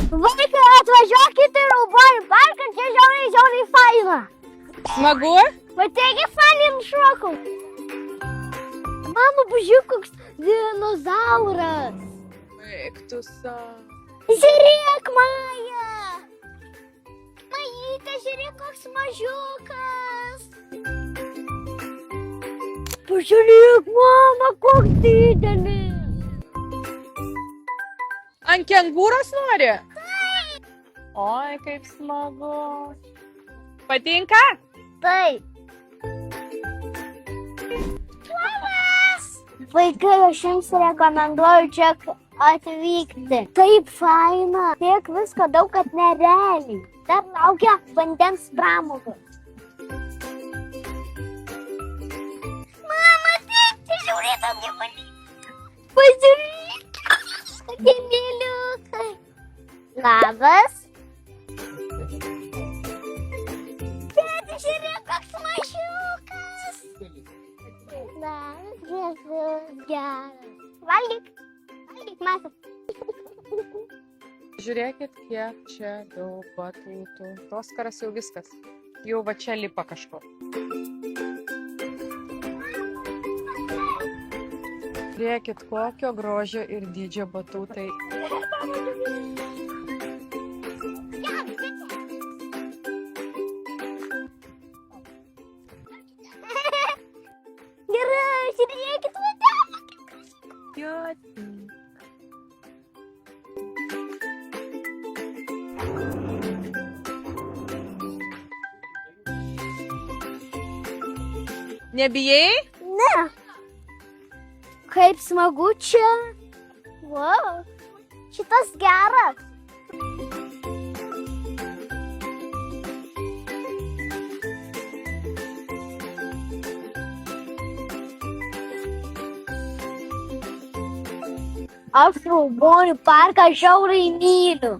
Vaikai, atvažiuokite į Raubonių parką, čia žiauriai faina. Smagu? Va taigi fainai nušokau. Mama, pažiūrėk, koks dinozauras. Eik tu savo. Žiūrėk, Maja. Majyte, žiūrėk, koks mažiukas. Pažiūrėk, mama, koks didelis. Ant kengūros nori? Oi, kaip smagu. Patinka? Taip. Vaikai, aš jums rekomenduoju čia atvykti. Taip faina. Tiek visko daug, kad nerealiai. Dar laukia vandens pramogos. Mama, tai žiūrėtum nepalyg. Pažiūrėk, kokie mėliukai. Labas. Tėti, žiūrėk, koks mažiukas. Labas, Jėzus geras. Valgyk, matas. Žiūrėkit, kiek čia daug batūtų. Oskaras jau viskas. Jau va čia lipa kažko. Žiūrėkit, kokio grožio ir dydžio batūtai. Gerai, žiūrėkit, vadama. Nebijai? Ne. Kaip smagu čia. Wow, šitas geras. Aš Raubonių parką žiauriai myliu.